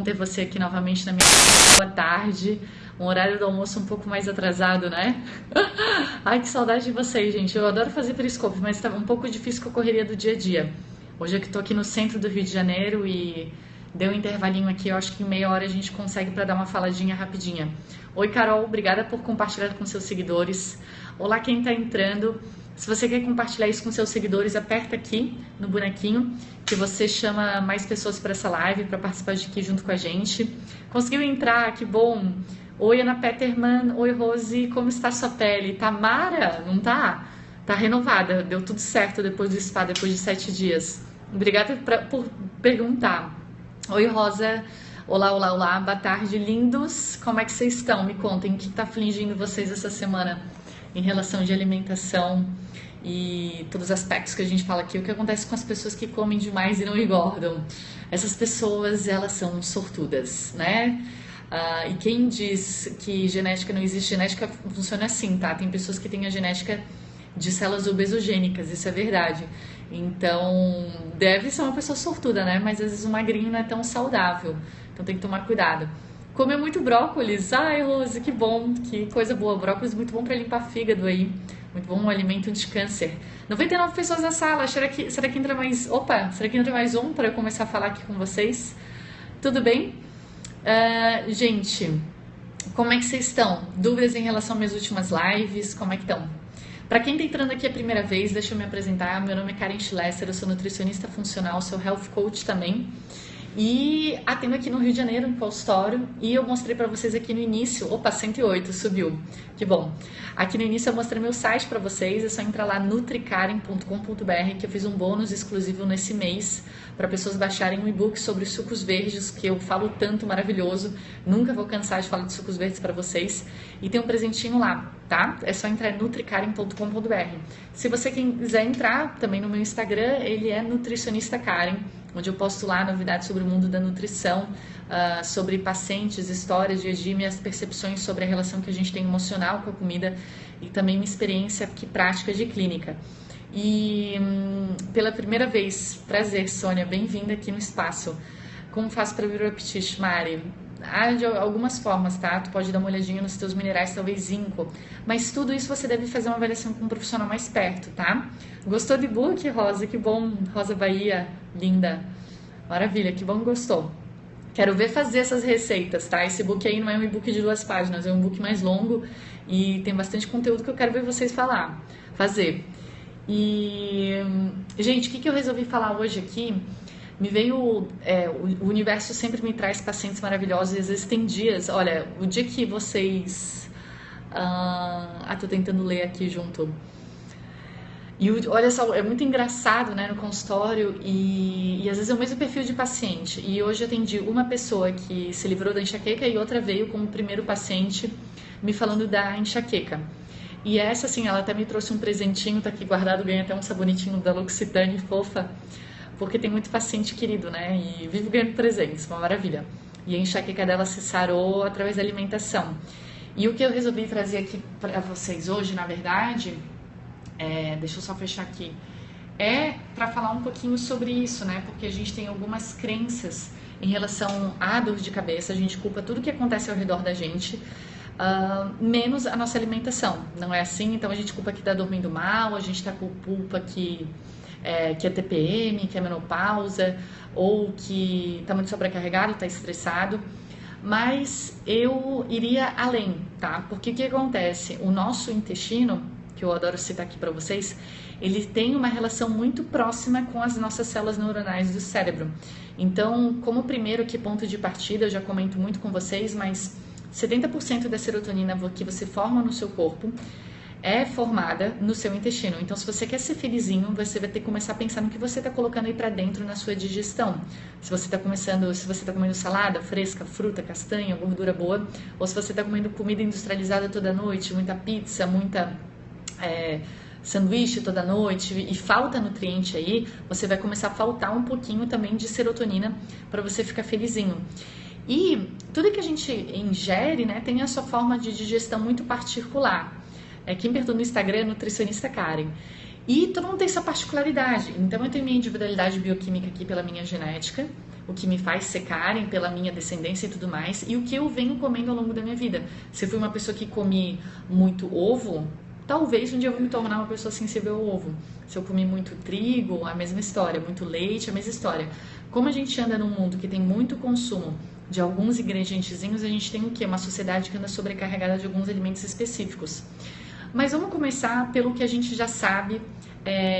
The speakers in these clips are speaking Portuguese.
bom ter você aqui novamente na minha boa tarde. Um horário do almoço um pouco mais atrasado, né? Ai, que saudade de vocês, gente. Eu adoro fazer periscope, mas estava um pouco difícil com a correria do dia a dia. Hoje eu que tô aqui no centro do Rio de Janeiro e deu um intervalinho aqui, eu acho que em meia hora a gente consegue para dar uma faladinha rapidinha. Oi, Carol, obrigada por compartilhar com seus seguidores. Olá, quem tá entrando. Se você quer compartilhar isso com seus seguidores, aperta aqui no bonequinho que você chama mais pessoas para essa live, para participar de aqui junto com a gente. Conseguiu entrar? Que bom! Oi, Ana Peterman. Oi, Rose. Como está a sua pele? Tá mara? Não tá? Tá renovada. Deu tudo certo depois do spa, depois de 7 dias. Obrigada por perguntar. Oi, Rosa. Olá, olá, olá. Boa tarde, lindos. Como é que vocês estão? Me contem o que tá afligindo vocês essa semana em relação de alimentação e todos os aspectos que a gente fala aqui. O que acontece com as pessoas que comem demais e não engordam? Essas pessoas, elas são sortudas, né? E quem diz que genética não existe, genética funciona assim, tá? Tem pessoas que têm a genética de células obesogênicas, isso é verdade. Então, deve ser uma pessoa sortuda, né? Mas às vezes o magrinho não é tão saudável, então tem que tomar cuidado. Comer muito brócolis, ai, Rose, que bom, que coisa boa. Brócolis muito bom para limpar fígado aí, muito bom, um alimento anti-câncer. 99 pessoas na sala, será que entra mais... Opa, será que entra mais um para eu começar a falar aqui com vocês? Tudo bem? Gente, como é que vocês estão? Dúvidas em relação às minhas últimas lives? Como é que estão? Para quem está entrando aqui a primeira vez, deixa eu me apresentar. Meu nome é Karen Schlesser, eu sou nutricionista funcional, sou health coach também. E atendo aqui no Rio de Janeiro, no consultório, e eu mostrei para vocês aqui no início, opa, 108, subiu, que bom. Aqui no início eu mostrei meu site para vocês, é só entrar lá nutricaren.com.br que eu fiz um bônus exclusivo nesse mês para pessoas baixarem um e-book sobre os sucos verdes, que eu falo tanto, maravilhoso, nunca vou cansar de falar de sucos verdes para vocês, e tem um presentinho lá, tá? É só entrar em nutricaren.com.br. Se você quiser entrar também no meu Instagram, ele é nutricionista Karen, onde eu posto lá novidades sobre o mundo da nutrição, sobre pacientes, histórias de dia, minhas percepções sobre a relação que a gente tem emocional com a comida e também minha experiência aqui prática de clínica. E pela primeira vez, prazer, Sônia, bem-vinda aqui no espaço. Como faço para abrir o apetite, Mari? De algumas formas, tá? Tu pode dar uma olhadinha nos teus minerais, talvez zinco. Mas tudo isso você deve fazer uma avaliação com um profissional mais perto, tá? Gostou do e-book, Rosa? Que bom, Rosa Bahia, linda. Maravilha, que bom que gostou. Quero ver fazer essas receitas, tá? Esse e-book aí não é um e-book de 2 páginas, é um e-book mais longo e tem bastante conteúdo que eu quero ver vocês fazer. E, gente, o que eu resolvi falar hoje aqui? Me veio, o universo sempre me traz pacientes maravilhosos e às vezes tem dias, olha, o dia que vocês... tô tentando ler aqui junto. E olha só, é muito engraçado, né, no consultório e às vezes é o mesmo perfil de paciente. E hoje eu atendi uma pessoa que se livrou da enxaqueca e outra veio como primeiro paciente me falando da enxaqueca. E essa, assim, ela até me trouxe um presentinho, tá aqui guardado, ganhei até um sabonetinho da L'Occitane, fofa. Porque tem muito paciente querido, né? E vive ganhando presentes, uma maravilha. E a enxaqueca dela se sarou através da alimentação. E o que eu resolvi trazer aqui para vocês hoje, na verdade, deixa eu só fechar aqui, é para falar um pouquinho sobre isso, né? Porque a gente tem algumas crenças em relação à dor de cabeça, a gente culpa tudo que acontece ao redor da gente, menos a nossa alimentação. Não é assim? Então a gente culpa que tá dormindo mal, a gente tá com culpa que é TPM, que é menopausa, ou que está muito sobrecarregado, está estressado. Mas eu iria além, tá? Porque o que acontece? O nosso intestino, que eu adoro citar aqui para vocês, ele tem uma relação muito próxima com as nossas células neuronais do cérebro. Então, como primeiro aqui ponto de partida, eu já comento muito com vocês, mas 70% da serotonina que você forma no seu corpo é formada no seu intestino. Então, se você quer ser felizinho, você vai ter que começar a pensar no que você está colocando aí para dentro na sua digestão. Se você está comendo salada fresca, fruta, castanha, gordura boa, ou se você está comendo comida industrializada toda noite, muita pizza, muita sanduíche toda noite e falta nutriente aí, você vai começar a faltar um pouquinho também de serotonina para você ficar felizinho. E tudo que a gente ingere, né, tem a sua forma de digestão muito particular. Quem perguntou no Instagram é nutricionista Karen. E todo mundo tem essa particularidade. Então eu tenho minha individualidade bioquímica aqui pela minha genética. o que me faz ser Karen pela minha descendência e tudo mais, e o que eu venho comendo ao longo da minha vida. Se eu fui uma pessoa que comi muito ovo, talvez um dia eu vou me tornar uma pessoa sensível ao ovo. Se eu comi muito trigo, a mesma história, muito leite, a mesma história. Como a gente anda num mundo que tem muito consumo de alguns ingredientezinhos, a gente tem o quê? Uma sociedade que anda sobrecarregada de alguns alimentos específicos. Mas vamos começar pelo que a gente já sabe,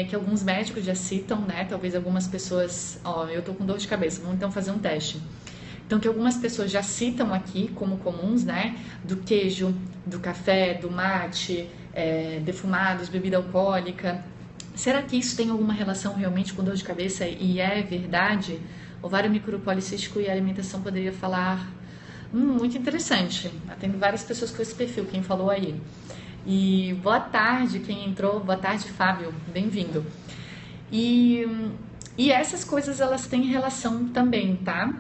que alguns médicos já citam, né? Talvez algumas pessoas, eu tô com dor de cabeça, vamos então fazer um teste. Então, que algumas pessoas já citam aqui como comuns, né? Do queijo, do café, do mate, defumados, bebida alcoólica. Será que isso tem alguma relação realmente com dor de cabeça e é verdade? Ovário micropolicístico e alimentação poderia falar... muito interessante. Tem várias pessoas com esse perfil, quem falou aí. E boa tarde quem entrou, boa tarde Fábio, bem-vindo. E essas coisas elas têm relação também, tá?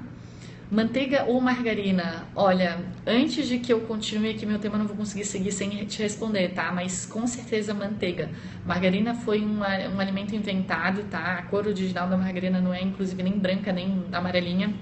Manteiga ou margarina? Olha, antes de que eu continue aqui meu tema, eu não vou conseguir seguir sem te responder, tá? Mas com certeza manteiga. Margarina foi um alimento inventado, tá? A cor original da margarina não é inclusive nem branca nem amarelinha.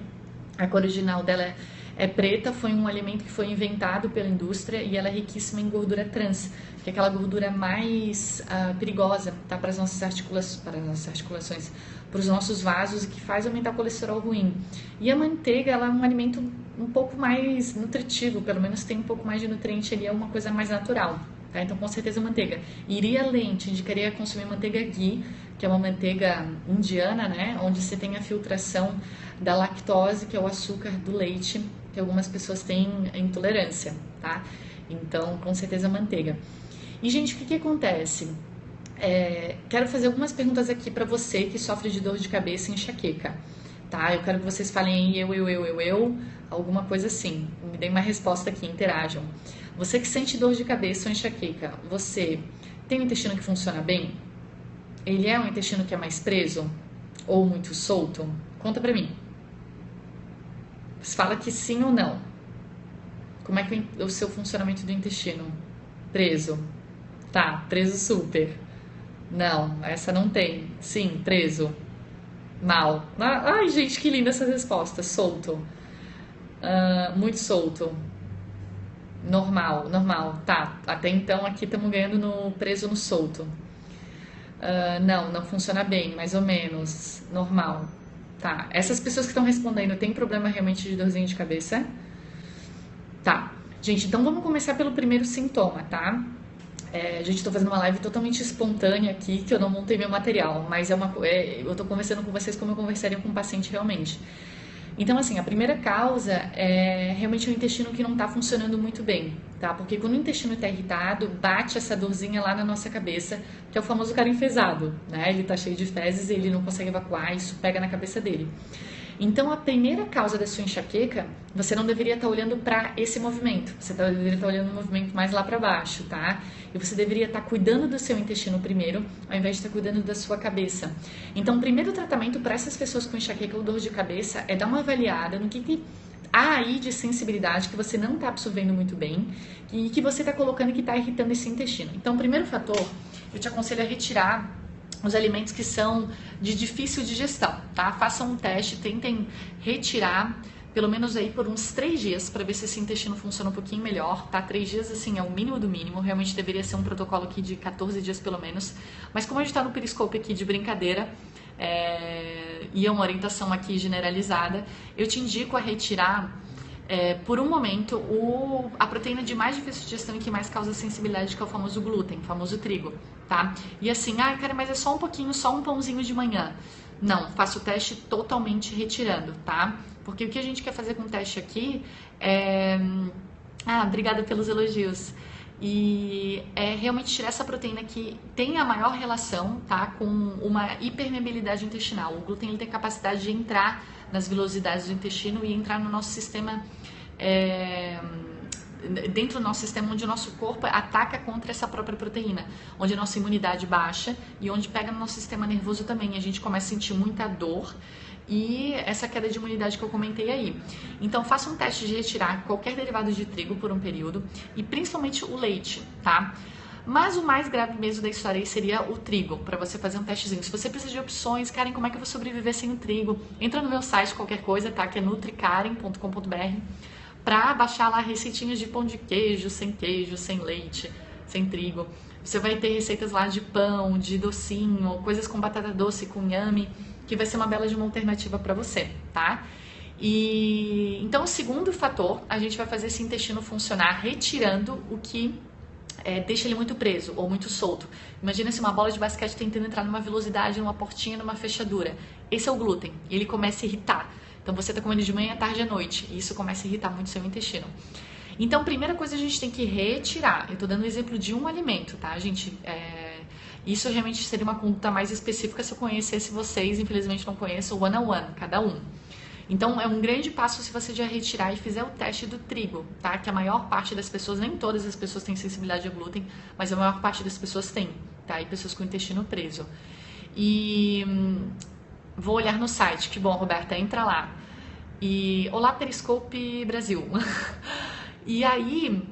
A cor original dela é preta, foi um alimento que foi inventado pela indústria e ela é riquíssima em gordura trans, que é aquela gordura mais perigosa, tá? Para as nossas articulações, para os nossos vasos e que faz aumentar o colesterol ruim. E a manteiga, ela é um alimento um pouco mais nutritivo, pelo menos tem um pouco mais de nutriente ali, é uma coisa mais natural, tá? Então com certeza manteiga. Iria além, te indicaria consumir manteiga ghee, que é uma manteiga indiana, né? Onde você tem a filtração da lactose, que é o açúcar do leite, que algumas pessoas têm intolerância, tá? Então, com certeza, manteiga. E, gente, o que acontece? Quero fazer algumas perguntas aqui para você que sofre de dor de cabeça e enxaqueca, tá? Eu quero que vocês falem eu, alguma coisa assim. Me deem uma resposta aqui, interajam. Você que sente dor de cabeça ou enxaqueca, você tem um intestino que funciona bem? Ele é um intestino que é mais preso ou muito solto? Conta pra mim. Fala que sim ou não. Como é que o seu funcionamento do intestino? Preso. Tá, preso super. Não, essa não tem. Sim, preso. Mal. Ai, gente, que linda essas respostas. Solto. Muito solto. Normal, normal. Tá, até então aqui estamos ganhando no preso no solto. Não funciona bem, mais ou menos. Normal. Tá, essas pessoas que estão respondendo, tem problema realmente de dorzinha de cabeça? Tá, gente, então vamos começar pelo primeiro sintoma, tá? Gente, tô fazendo uma live totalmente espontânea aqui, que eu não montei meu material, mas eu tô conversando com vocês como eu conversaria com um paciente realmente. Então, assim, a primeira causa é realmente o intestino que não tá funcionando muito bem, tá? Porque quando o intestino tá irritado, bate essa dorzinha lá na nossa cabeça, que é o famoso cara enfesado, né? Ele tá cheio de fezes e ele não consegue evacuar, isso pega na cabeça dele. Então, a primeira causa da sua enxaqueca, você não deveria estar olhando para esse movimento. Você deveria estar olhando um movimento mais lá para baixo, tá? E você deveria estar cuidando do seu intestino primeiro, ao invés de estar cuidando da sua cabeça. Então, o primeiro tratamento para essas pessoas com enxaqueca ou dor de cabeça é dar uma avaliada no que há aí de sensibilidade que você não está absorvendo muito bem e que você está colocando e que está irritando esse intestino. Então, o primeiro fator, eu te aconselho a retirar os alimentos que são de difícil digestão, tá? Façam um teste, tentem retirar pelo menos aí por uns 3 dias para ver se esse intestino funciona um pouquinho melhor, tá? 3 dias, assim, é o mínimo do mínimo, realmente deveria ser um protocolo aqui de 14 dias pelo menos, mas como a gente tá no periscope aqui de brincadeira, e é uma orientação aqui generalizada, eu te indico a retirar por um momento a proteína de mais difícil digestão e que mais causa sensibilidade, que é o famoso glúten, o famoso trigo, tá? E assim, cara, mas é só um pouquinho, só um pãozinho de manhã. Não, faça o teste totalmente retirando, tá? Porque o que a gente quer fazer com o teste aqui é... obrigada pelos elogios. E é realmente tirar essa proteína que tem a maior relação, tá, com uma hipermeabilidade intestinal. O glúten ele tem capacidade de entrar nas velocidades do intestino e entrar no nosso sistema, dentro do nosso sistema, onde o nosso corpo ataca contra essa própria proteína, onde a nossa imunidade baixa e onde pega no nosso sistema nervoso também. A gente começa a sentir muita dor e essa queda de imunidade que eu comentei aí. Então faça um teste de retirar qualquer derivado de trigo por um período e principalmente o leite, tá? Mas o mais grave mesmo da história aí seria o trigo, para você fazer um testezinho. Se você precisa de opções, Karen, como é que eu vou sobreviver sem o trigo? Entra no meu site, qualquer coisa, tá? Que é nutrikaren.com.br, para baixar lá receitinhas de pão de queijo, sem leite, sem trigo. Você vai ter receitas lá de pão, de docinho, coisas com batata doce, com inhame, que vai ser uma bela de uma alternativa para você, tá? E então, o segundo fator, a gente vai fazer esse intestino funcionar retirando o que deixa ele muito preso ou muito solto. Imagina se uma bola de basquete tentando entrar numa velocidade, numa portinha, numa fechadura. Esse é o glúten, e ele começa a irritar. Então você está comendo de manhã, tarde e à noite, e isso começa a irritar muito seu intestino. Então, primeira coisa a gente tem que retirar. Eu estou dando o exemplo de um alimento, tá, gente? Isso realmente seria uma conduta mais específica se eu conhecesse vocês. Infelizmente não conheço o one-on-one, cada um. Então, é um grande passo se você já retirar e fizer o teste do trigo, tá? Que a maior parte das pessoas, nem todas as pessoas têm sensibilidade a glúten, mas a maior parte das pessoas tem, tá? E pessoas com o intestino preso. E vou olhar no site. Que bom, Roberta, entra lá. E olá, Periscope Brasil. E aí,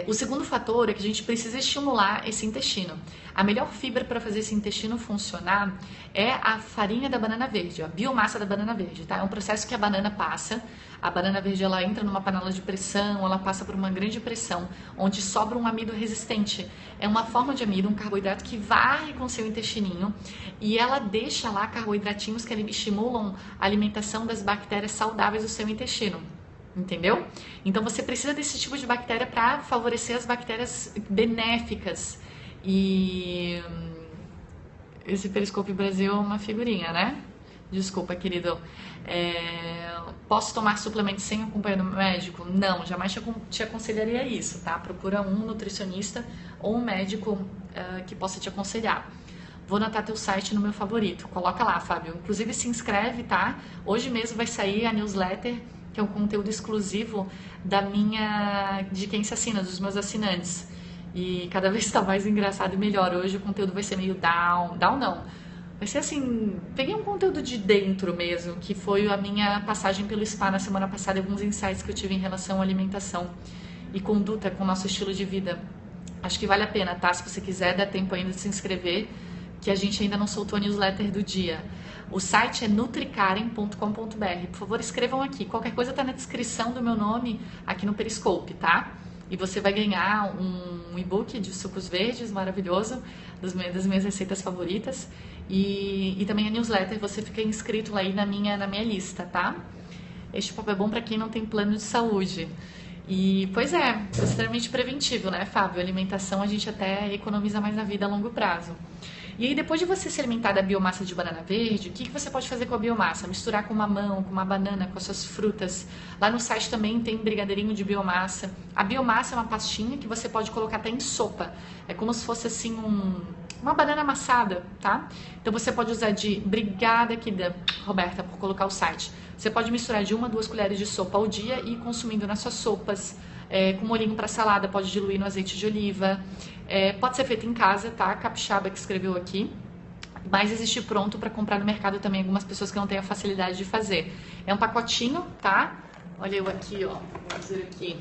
o segundo fator é que a gente precisa estimular esse intestino. A melhor fibra para fazer esse intestino funcionar é a farinha da banana verde, a biomassa da banana verde, tá? É um processo que a banana passa. A banana verde, ela entra numa panela de pressão, ela passa por uma grande pressão, onde sobra um amido resistente. É uma forma de amido, um carboidrato que varre com seu intestininho e ela deixa lá carboidratinhos que estimulam a alimentação das bactérias saudáveis do seu intestino. Entendeu? Então você precisa desse tipo de bactéria para favorecer as bactérias benéficas. E esse Periscope Brasil é uma figurinha, né? Desculpa, querido. Posso tomar suplementos sem acompanhar do médico? Não, jamais te aconselharia isso, tá? Procura um nutricionista ou um médico que possa te aconselhar. Vou anotar teu site no meu favorito. Coloca lá, Fábio. Inclusive se inscreve, tá? Hoje mesmo vai sair a newsletter, que é um conteúdo exclusivo de quem se assina, dos meus assinantes. E cada vez está mais engraçado e melhor. Hoje o conteúdo vai ser meio down não. Vai ser assim, peguei um conteúdo de dentro mesmo, que foi a minha passagem pelo spa na semana passada, alguns insights que eu tive em relação à alimentação e conduta com o nosso estilo de vida. Acho que vale a pena, tá? Se você quiser, dá tempo ainda de se inscrever, que a gente ainda não soltou a newsletter do dia. O site é nutrikaren.com.br. Por favor, escrevam aqui. Qualquer coisa está na descrição do meu nome aqui no Periscope, tá? E você vai ganhar um e-book de sucos verdes maravilhoso, das minhas receitas favoritas. E também a newsletter, você fica inscrito aí na minha lista, tá? Este papo é bom para quem não tem plano de saúde. E, pois é extremamente preventivo, né, Fábio? A alimentação a gente até economiza mais na vida a longo prazo. E aí, depois de você se alimentar da biomassa de banana verde, o que você pode fazer com a biomassa? Misturar com mamão, com uma banana, com as suas frutas. Lá no site também tem brigadeirinho de biomassa. A biomassa é uma pastinha que você pode colocar até em sopa. É como se fosse assim uma banana amassada, tá? Então você pode usar obrigada aqui, Roberta, por colocar o site. Você pode misturar de 1 a 2 colheres de sopa ao dia e ir consumindo nas suas sopas. Com molhinho para salada, pode diluir no azeite de oliva. Pode ser feito em casa, tá? Capixaba que escreveu aqui. Mas existe pronto para comprar no mercado também, algumas pessoas que não têm a facilidade de fazer. É um pacotinho, tá? Olha eu aqui, ó. Vou dizer aqui.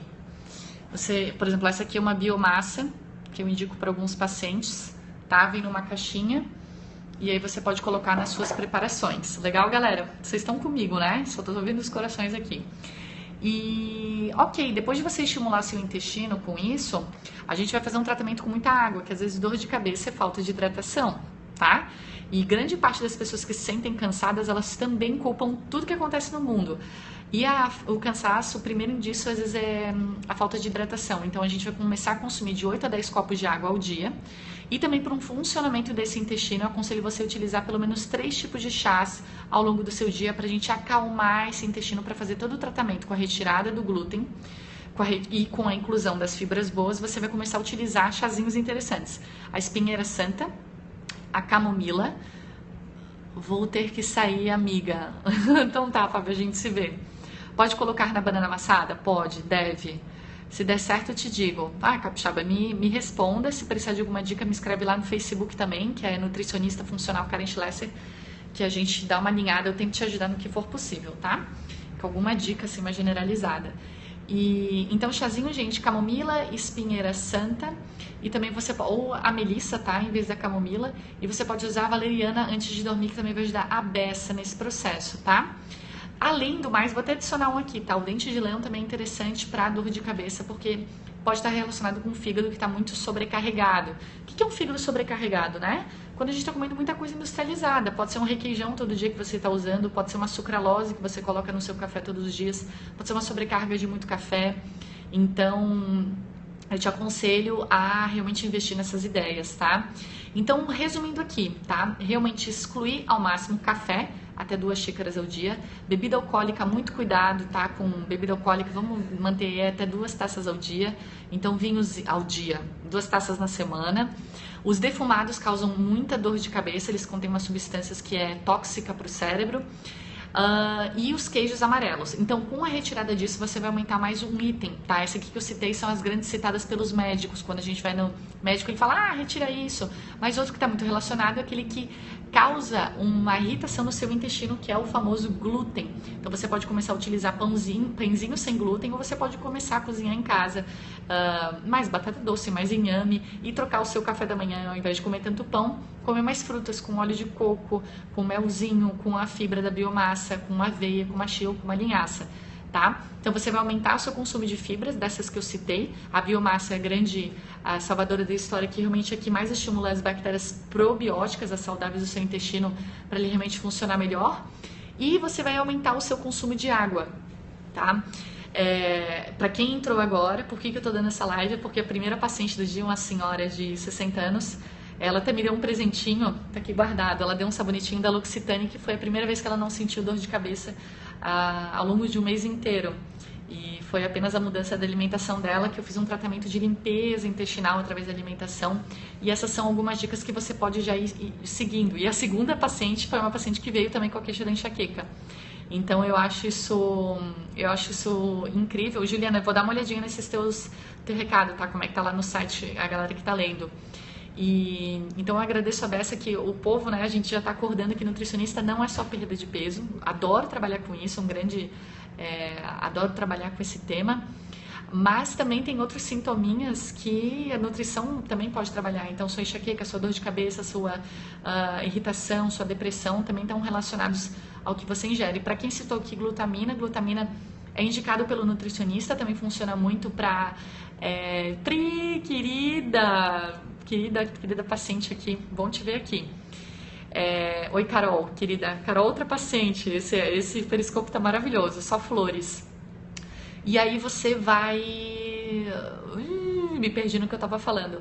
Por exemplo, essa aqui é uma biomassa que eu indico para alguns pacientes, tá? Vem numa caixinha. E aí você pode colocar nas suas preparações. Legal, galera? Vocês estão comigo, né? Só tô ouvindo os corações aqui. E, ok, depois de você estimular seu intestino com isso, a gente vai fazer um tratamento com muita água, que às vezes dor de cabeça é falta de hidratação, tá? E grande parte das pessoas que se sentem cansadas, elas também culpam tudo que acontece no mundo. E o cansaço, o primeiro indício, às vezes, é a falta de hidratação. Então, a gente vai começar a consumir de 8 a 10 copos de água ao dia. E também, para um funcionamento desse intestino, eu aconselho você a utilizar pelo menos 3 tipos de chás ao longo do seu dia para a gente acalmar esse intestino, para fazer todo o tratamento com a retirada do glúten e com a inclusão das fibras boas. Você vai começar a utilizar chazinhos interessantes. A espinheira santa, a camomila. Vou ter que sair, amiga. Então tá, Fábio, a gente se vê. Pode colocar na banana amassada? Pode, deve. Se der certo, eu te digo. Capixaba, me responda. Se precisar de alguma dica, me escreve lá no Facebook também, que é Nutricionista Funcional Karen Schlesser, que a gente dá uma alinhada. Eu tento te ajudar no que for possível, tá? Com alguma dica assim, mais generalizada. E então chazinho, gente, camomila, espinheira santa e também você ou a melissa, tá, em vez da camomila, e você pode usar a valeriana antes de dormir, que também vai ajudar a beça nesse processo, tá? Além do mais, vou até adicionar um aqui, tá? O dente de leão também é interessante para dor de cabeça, porque pode estar relacionado com o fígado que está muito sobrecarregado. O que é um fígado sobrecarregado, né? Quando a gente está comendo muita coisa industrializada, pode ser um requeijão todo dia que você está usando, pode ser uma sucralose que você coloca no seu café todos os dias, pode ser uma sobrecarga de muito café. Então, eu te aconselho a realmente investir nessas ideias, tá? Então, resumindo aqui, tá? Realmente excluir ao máximo café, até 2 xícaras ao dia. Bebida alcoólica, muito cuidado, tá? Com bebida alcoólica, vamos manter até 2 taças ao dia. Então, vinhos ao dia, 2 taças na semana. Os defumados causam muita dor de cabeça, eles contêm umas substâncias que é tóxica para o cérebro. E os queijos amarelos. Então, com a retirada disso, você vai aumentar mais um item, tá? Esse aqui que eu citei são as grandes citadas pelos médicos. Quando a gente vai no médico, ele fala, retira isso. Mas outro que está muito relacionado é aquele que causa uma irritação no seu intestino, que é o famoso glúten. Então, você pode começar a utilizar pãezinho sem glúten, ou você pode começar a cozinhar em casa mais batata doce, mais inhame, e trocar o seu café da manhã, ao invés de comer tanto pão, comer mais frutas com óleo de coco, com melzinho, com a fibra da biomassa, com aveia, com chia ou com uma linhaça, tá? Então você vai aumentar o seu consumo de fibras, dessas que eu citei. A biomassa é a grande salvadora da história, que realmente é que mais estimula as bactérias probióticas, as saudáveis do seu intestino, para ele realmente funcionar melhor. E você vai aumentar o seu consumo de água, tá? Para quem entrou agora, por que eu tô dando essa live? Porque a primeira paciente do dia, uma senhora de 60 anos, ela até me deu um presentinho, tá aqui guardado. Ela deu um sabonetinho da L'Occitane, que foi a primeira vez que ela não sentiu dor de cabeça ao longo de um mês inteiro. E foi apenas a mudança da alimentação dela, que eu fiz um tratamento de limpeza intestinal através da alimentação. E essas são algumas dicas que você pode já ir seguindo. E a segunda paciente foi uma paciente que veio também com a queixa da enxaqueca. Então eu acho isso incrível. Juliana, eu vou dar uma olhadinha nesses teu recado, tá? Como é que tá lá no site, a galera que tá lendo. E então eu agradeço a beça que o povo, né, a gente já está acordando que nutricionista não é só perda de peso. Adoro trabalhar com isso, adoro trabalhar com esse tema, mas também tem outros sintominhas que a nutrição também pode trabalhar. Então sua enxaqueca, sua dor de cabeça, sua irritação, sua depressão também estão relacionados ao que você ingere. Para quem citou aqui glutamina é indicado pelo nutricionista, também funciona muito para querida paciente aqui, bom te ver aqui. Oi, Carol, querida. Carol, outra paciente, esse periscope tá maravilhoso, só flores. E aí você vai... me perdi no que eu tava falando.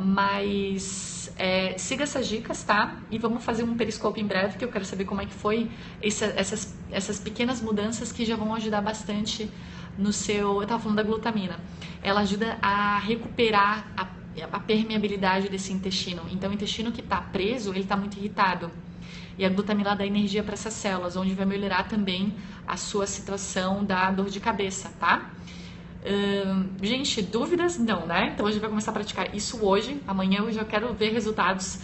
Mas siga essas dicas, tá? E vamos fazer um periscope em breve, que eu quero saber como é que foi essas pequenas mudanças que já vão ajudar bastante no seu... Eu tava falando da glutamina. Ela ajuda a recuperar a permeabilidade desse intestino. Então o intestino que está preso, ele está muito irritado. E a glutamina dá energia para essas células, onde vai melhorar também a sua situação da dor de cabeça, tá? Gente, dúvidas? Não, né? Então a gente vai começar a praticar isso hoje. Amanhã eu já quero ver resultados.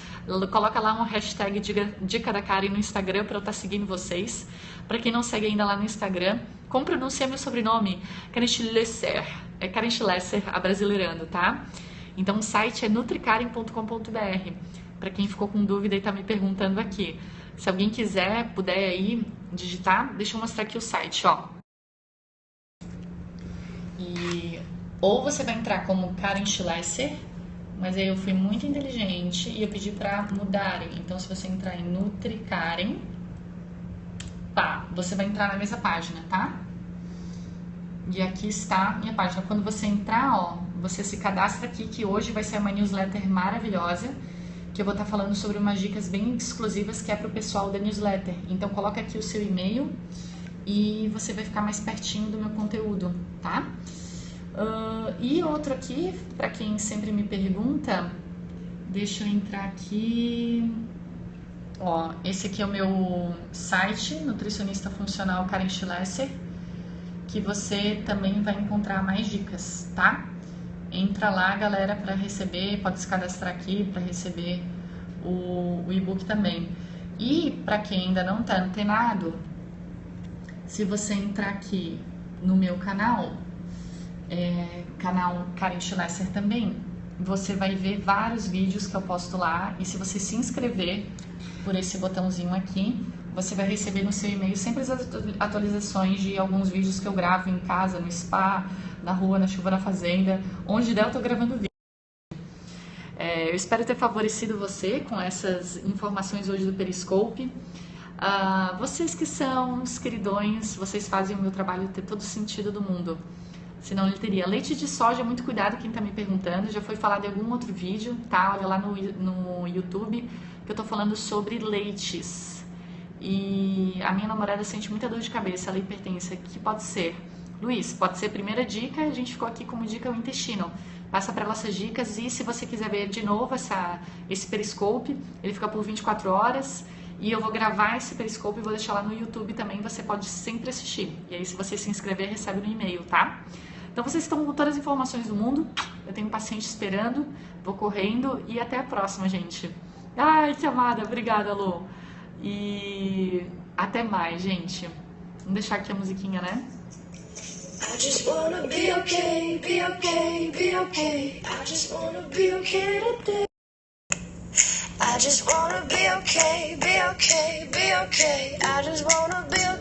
Coloca lá um hashtag Dica da Karen no Instagram para eu estar seguindo vocês. Para quem não segue ainda lá no Instagram, como pronunciar meu sobrenome? Karen Schlesser. É Karen Schlesser, abrasileirando, tá? Então o site é nutricaren.com.br. Para quem ficou com dúvida e está me perguntando aqui. Se alguém quiser, puder aí digitar, deixa eu mostrar aqui o site, ó. Ou você vai entrar como Karen Schlesser, mas aí eu fui muito inteligente e eu pedi para mudarem. Então se você entrar em Nutricaren, você vai entrar na mesma página, tá? E aqui está a minha página. Quando você entrar, ó, você se cadastra aqui, que hoje vai ser uma newsletter maravilhosa, que eu vou estar falando sobre umas dicas bem exclusivas que é para o pessoal da newsletter. Então coloca aqui o seu e-mail e você vai ficar mais pertinho do meu conteúdo, tá? E outro aqui, para quem sempre me pergunta, deixa eu entrar aqui, ó, esse aqui é o meu site, Nutricionista Funcional Karen Schlesser, que você também vai encontrar mais dicas, tá? Entra lá, galera, para receber, pode se cadastrar aqui para receber o e-book também. E para quem ainda não tá antenado, se você entrar aqui no meu canal, canal Karen Schulesser também, você vai ver vários vídeos que eu posto lá, e se você se inscrever por esse botãozinho aqui, você vai receber no seu e-mail sempre as atualizações de alguns vídeos que eu gravo em casa, no spa, na rua, na chuva, na fazenda, onde der eu tô gravando vídeo. Eu espero ter favorecido você com essas informações hoje do Periscope. Vocês que são os queridões, vocês fazem o meu trabalho ter todo o sentido do mundo. Senão ele teria. Leite de soja, muito cuidado quem tá me perguntando. Já foi falado em algum outro vídeo, tá? Olha lá no YouTube que eu tô falando sobre leites. E a minha namorada sente muita dor de cabeça, ela hipertensa. Que pode ser? Luiz, pode ser primeira dica, a gente ficou aqui como dica o intestino. Passa para nossas dicas, e se você quiser ver de novo esse Periscope, ele fica por 24 horas. E eu vou gravar esse Periscope e vou deixar lá no YouTube também, você pode sempre assistir. E aí, se você se inscrever, recebe no e-mail, tá? Então, vocês estão com todas as informações do mundo. Eu tenho um paciente esperando, vou correndo e até a próxima, gente. Ai, que amada, obrigada, Lu. E até mais, gente. Vamos deixar aqui a musiquinha, né? I just wanna be okay, be okay, be okay. I just wanna be okay today. I just wanna be okay, be okay, be okay. I just wanna be okay.